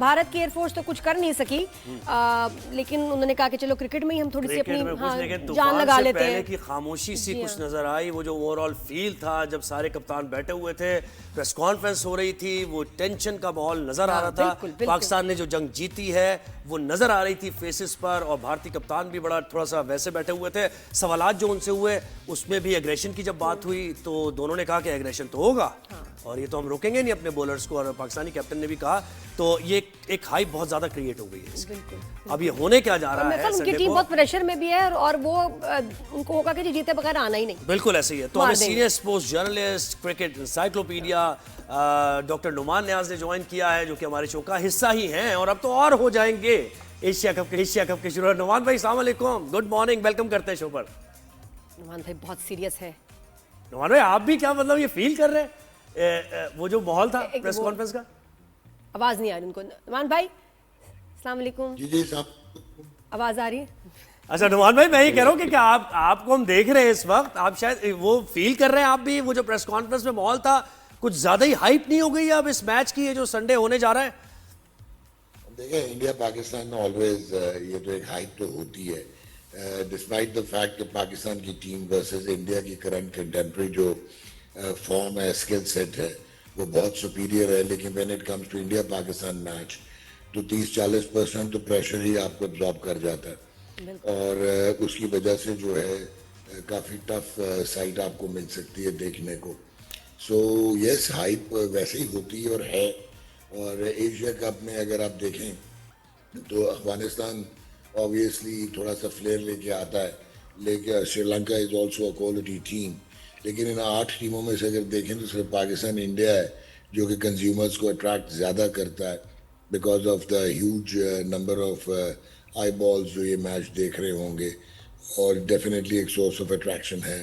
भारत की एयरफोर्स तो कुछ कर नहीं सकी, लेकिन उन्होंने कहा कि चलो क्रिकेट में ही हम थोड़ी सी अपनी जान लगा लेते पहले हैं। की खामोशी सी कुछ नजर आई, वो जो ओवरऑल फील था जब सारे कप्तान बैठे हुए थे, प्रेस कॉन्फ्रेंस हो रही थी, वो टेंशन का माहौल नजर आ रहा था। बिल्कुल, बिल्कुल। पाकिस्तान ने जो जंग जीती है वो नजर आ रही थी फेसेस पर, और भारतीय कप्तान भी बड़ा थोड़ा सा वैसे बैठे हुए थे। सवालात जो उनसे हुए उसमें भी एग्रेशन की जब बात हुई तो दोनों ने कहा कि एग्रेशन तो होगा और ये तो हम रोकेंगे नहीं अपने बॉलर्स को, और पाकिस्तानी कैप्टन ने भी कहा। तो ये एक हाइप बहुत ज्यादा क्रिएट हो गई है इसकी। अब ये होने क्या जा रहा है, उनकी टीम बहुत प्रेशर में भी है और वो उनको होगा कि जीते बगैर आना ही नहीं। बिल्कुल ऐसे ही है। तो हमें senior sports journalist, cricket encyclopedia doctor Numan Niaz ने ज्वाइन किया है, जो कि हमारे शो का हिस्सा ही हैं और अब तो और हो जाएंगे एशिया कप के शुरू। नुमान भाई अस्सलाम वालेकुम, गुड मॉर्निंग, वेलकम करते हैं शो पर। नुमान भाई बहुत सीरियस है। नुमान भाई आप भी क्या मतलब ये फील कर रहे हैं वो जो माहौल था प्रेस कॉन्फ्रेंस का? आवाज नहीं आ रही उनको। नुमान भाई अस्सलाम वालेकुम। जी साहब आवाज आ रही है? अच्छा नुमान भाई, मैं ये कह रहा हूँ कि क्या आपको हम देख रहे हैं इस वक्त, आप शायद वो फील कर रहे हैं आप भी, वो जो प्रेस कॉन्फ्रेंस में माहौल था कुछ ज्यादा ही हाइप नहीं हो गई अब इस मैच की, ये जो संडे होने जा रहा है? देखिए, इंडिया पाकिस्तान ऑलवेज ये तो एक हाइप तो होती है, डिस्पाइट द फैक्ट कि पाकिस्तान की टीम वर्सेस इंडिया की करंट कंटेम्प्रेरी जो फॉर्म है, स्किल सेट है, वो बहुत सुपीरियर है। लेकिन when it comes to India Pakistan match तो 30-40% तो प्रेशर ही आपको एब्जॉर्ब कर जाता है और उसकी वजह से जो है काफ़ी टफ साइट आपको मिल सकती है देखने को। सो यस, हाइप वैसे ही होती है और है। और एशिया कप में अगर आप देखें तो अफगानिस्तान ऑब्वियसली थोड़ा सा फ्लेयर लेके आता है, लेकिन Sri Lanka is also a quality team. लेकिन इन 8 टीमों में से अगर देखें तो सिर्फ पाकिस्तान इंडिया है जो कि कंज्यूमर्स को अट्रैक्ट ज़्यादा करता है because of the huge number of I balls जो ये मैच देख रहे होंगे, और डेफिनेटली एक सोर्स ऑफ अट्रैक्शन है।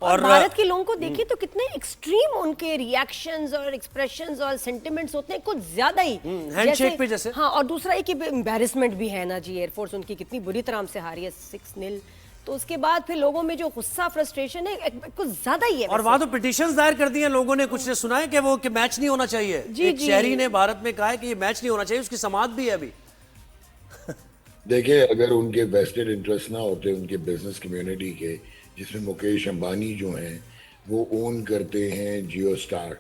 और भारत के लोगों को देखिए तो कितने एक्सट्रीम उनके रिएक्शंस और एक्सप्रेशंस और सेंटिमेंट्स होते हैं, कुछ ज्यादा ही हैंडशेक पे जैसे। हाँ, और दूसरा एक एम्बैरेसमेंट भी है ना जी, एयरफोर्स उनकी कितनी बुरी तरह से हारी है 6-0, तो उसके बाद फिर लोगों में जो गुस्सा फ्रस्ट्रेशन है कुछ ज्यादा ही है। और वहां तो पिटीशंस दायर कर दिए लोगों ने, कुछ ने सुना है कि वो कि मैच नहीं होना चाहिए। एक शहरी ने भारत में कहा है कि ये मैच नहीं होना चाहिए, उसकी समाअत भी है अभी। देखिए, अगर उनके वेस्टेड इंटरेस्ट ना होते उनके बिजनेस कम्युनिटी के, जिसमें मुकेश अंबानी जो हैं वो ओन करते हैं जियो स्टार,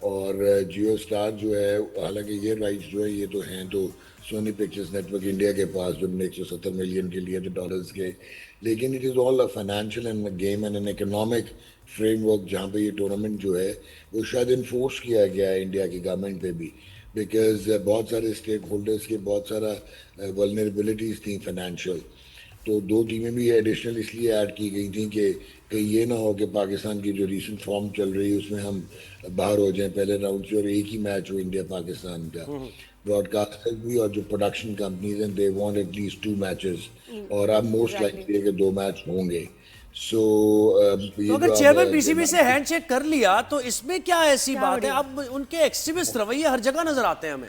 और जियो स्टार जो है, हालांकि ये राइट्स जो है ये तो हैं तो सोनी पिक्चर्स नेटवर्क इंडिया के पास, जो 170 मिलियन के लिए थे डॉलर्स के, लेकिन it is all a financial end game and an economic framework जहाँ पे ये टूर्नामेंट जो है वो शायद इन्फोर्स किया गया है इंडिया की गवर्नमेंट पे भी, बिकॉज बहुत सारे स्टेक होल्डर्स के बहुत सारा वल्नरेबिलिटीज़ थी फाइनेंशियल। तो 2 टीमें भी एडिशनल इसलिए ऐड की गई थी कि कहीं ये ना हो कि पाकिस्तान की जो रीसेंट फॉर्म चल रही है उसमें हम बाहर हो जाएं पहले राउंड से, और एक ही मैच हो इंडिया पाकिस्तान का। ब्रॉडकास्टर भी और जो प्रोडक्शन कंपनीज हैं दे वांट एटलीस्ट 2 मैचेस, और अब मोस्ट लाइकली है कि 2 मैच होंगे। सो तो अगर चेयरमैन पीसीबी से हैंडशेक कर लिया तो इसमें क्या ऐसी बात है? अब उनके एक्सट्रीमिस्ट रवैये हर जगह नजर आते हैं हमें।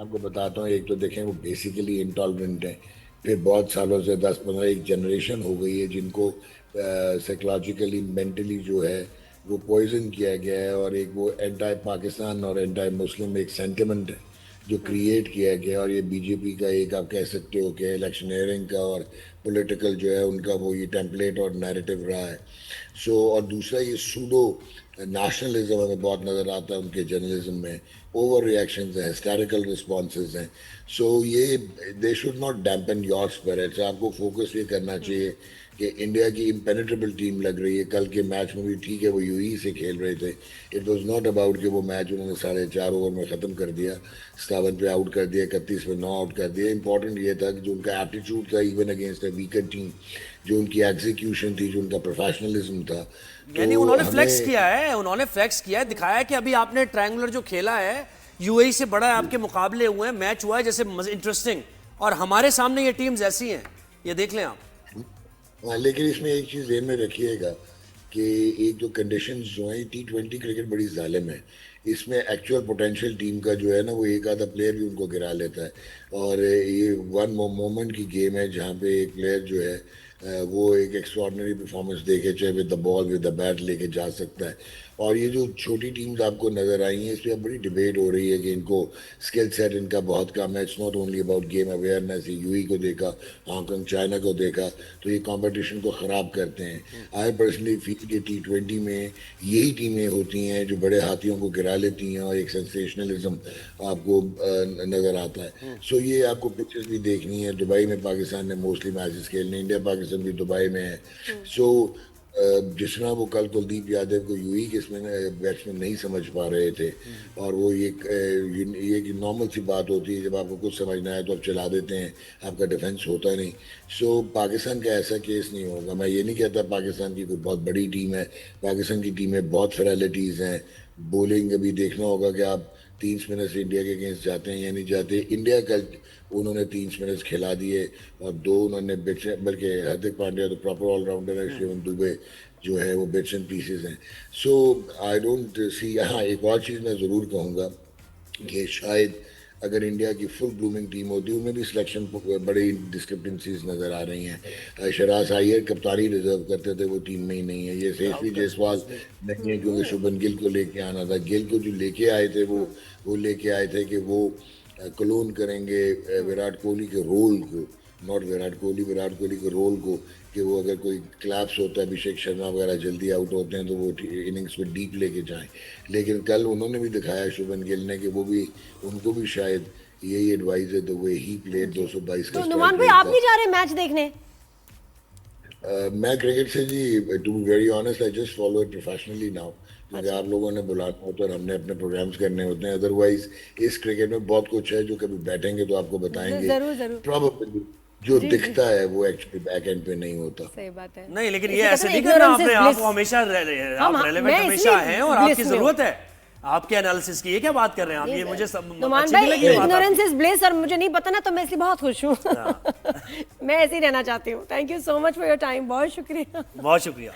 आपको बताता हूँ, एक तो देखें वो बेसिकली इंटॉलरेंट है, फिर बहुत सालों से 10-15 एक जनरेशन हो गई है जिनको साइकोलॉजिकली मेंटली जो है वो पॉइजन किया गया है, और एक वो एंटी पाकिस्तान और एंटी मुस्लिम एक सेंटिमेंट है जो क्रिएट किया गया, और ये बीजेपी का एक आप कह सकते हो कि इलेक्शनियरिंग का और पॉलिटिकल जो है उनका वो ये टेम्पलेट और नैरेटिव रहा है। सो और दूसरा ये सूडो नेशनलिज्म हमें बहुत नज़र आता है उनके जर्नलिज्म में, ओवर रिएक्शंस हैं, हिस्टैरिकल रिस्पॉन्सेज हैं। सो ये they should not dampen your spirits, आपको फोकस ये करना चाहिए कि इंडिया की इम्पेनेट्रेबल टीम लग रही है। कल के मैच में भी ठीक है वो यूई से खेल रहे थे, इट वाज नॉट अबाउट कि वो मैच उन्होंने 4.5 ओवर में ख़त्म कर दिया, 57 पे आउट कर दिया, 31 पे 9 आउट कर दिया। इंपॉर्टेंट ये था कि जो उनका एप्टीट्यूड था even against a weaker team, जो उनकी एग्जीक्यूशन थी, जो उनका प्रोफेशनलिज्म था, यानी उन्होंने फ्लेक्स किया है, उन्होंने फ्लेक्स किया है, दिखाया है कि अभी आपने ट्रायंगुलर जो खेला है यूएई से बड़ा आपके मुकाबले हुए हैं, मैच हुआ है जैसे इंटरेस्टिंग, और हमारे सामने ये टीम्स ऐसी हैं, ये देख लें आप। लेकिन इसमें एक चीज़ ध्यान में रखिएगा कि एक जो कंडीशंस जो हैं, T20 क्रिकेट बड़ी जालिम है, इसमें एक्चुअल पोटेंशियल टीम का जो है ना वो एक आधा प्लेयर भी उनको गिरा लेता है, और ये वन मोमेंट की गेम है जहाँ पे एक प्लेयर जो है वो एक एक्स्ट्रॉर्डनरी परफॉर्मेंस देके चाहे with the ball with the bat लेके जा सकता है, और ये जो छोटी टीम्स आपको नजर आई हैं, इस पर अब बड़ी डिबेट हो रही है कि इनको स्किल सेट इनका बहुत कम है। It's not only about game awareness. UAE को देखा, हांगकांग चाइना को देखा, तो ये कंपटीशन को ख़राब करते हैं। आई पर्सनली फील कि T20 में यही टीमें होती हैं जो बड़े हाथियों को गिरा लेती हैं और एक सेंसेशनलिज्म आपको नज़र आता है। सो ये आपको पिक्चर्स भी देखनी है। दुबई में पाकिस्तान ने मोस्टली मैचेस खेलने, इंडिया पाकिस्तान भी दुबई में है। सो जिस तरह वो कल कुलदीप यादव को यूई के बैट्समैन नहीं समझ पा रहे थे, और वो ये नॉर्मल सी बात होती है, जब आपको कुछ समझना है तो आप चला देते हैं, आपका डिफेंस होता नहीं। सो पाकिस्तान का ऐसा केस नहीं होगा। मैं ये नहीं कहता पाकिस्तान की कोई बहुत बड़ी टीम है, पाकिस्तान की टीम में बहुत फ्रैलिटीज़ हैं। बॉलिंग अभी देखना होगा कि आप 3 स्पिनर्स इंडिया के अगेंस्ट जाते हैं या नहीं जाते। इंडिया का उन्होंने 3 स्पिनर्स खिला दिए और 2 उन्होंने बल्कि हार्दिक पांड्या तो प्रॉपर ऑलराउंडर है, शिवम दुबे जो है वो बिट्स एंड पीसेस हैं। सो आई डोंट सी। हाँ, एक और चीज़ मैं ज़रूर कहूँगा कि शायद अगर इंडिया की फुल ब्लूमिंग टीम होती, उनमें भी सिलेक्शन बड़ी डिस्क्रिपेंसीज नज़र आ रही हैं। शराज अय्यर कप्तानी रिजर्व करते थे, वो टीम में ही नहीं है। ये यशस्वी जायसवाल नहीं है क्योंकि शुभन गिल को लेके आना था। गिल को जो लेके आए थे वो लेके आए थे कि वो क्लोन करेंगे विराट कोहली के रोल को, नॉट विराट कोहली के रोल को, कि वो अगर कोई क्लैप्स होता है, अभिषेक शर्मा वगैरह जल्दी आउट होते हैं तो वो इनिंग्स में डीप लेके जाएं। लेकिन कल उन्होंने भी दिखाया शुभन गिल ने कि वो भी, उनको भी शायद यही एडवाइस है द वे ही प्लेड 222 का। तो नुमान भाई आप नहीं जा रहे मैच देखने? मैं क्रिकेट से जी, to be very honest, I just follow it professionally now, क्योंकि आप लोगों ने बुलाना होता है और हमने अपने प्रोग्राम्स करने होते हैं। अदरवाइज इस क्रिकेट में बहुत कुछ है जो कभी बैठेंगे तो आपको बताएंगे। जरूर प्रॉब्लली जो दिखता है वो एक्चुअली बैक एंड पे नहीं होता। सही बात है। नहीं, लेकिन ये इसी ऐसे कहते नहीं हैं करना ignorance आपने, is आप bliss। हमेशा आप रेलेवेंट मैं हमेशा इसलिए हैं और आपकी bliss में हूँ। जरूरत है आपके एनालिसिस की। ये क्या बात कर रहे हैं आप? ये मुझे सब नुमान अच्छी भाई, नहीं लगी ये बात ignorance आपकी। is bliss, और मुझे नहीं पता ना, तो मैं इसलिए बहुत खुश हूँ। मैं ऐसे ही रहना चाहती हूँ। Thank you so much for your time. बहुत शुक्रिया। बहुत शुक्रिया।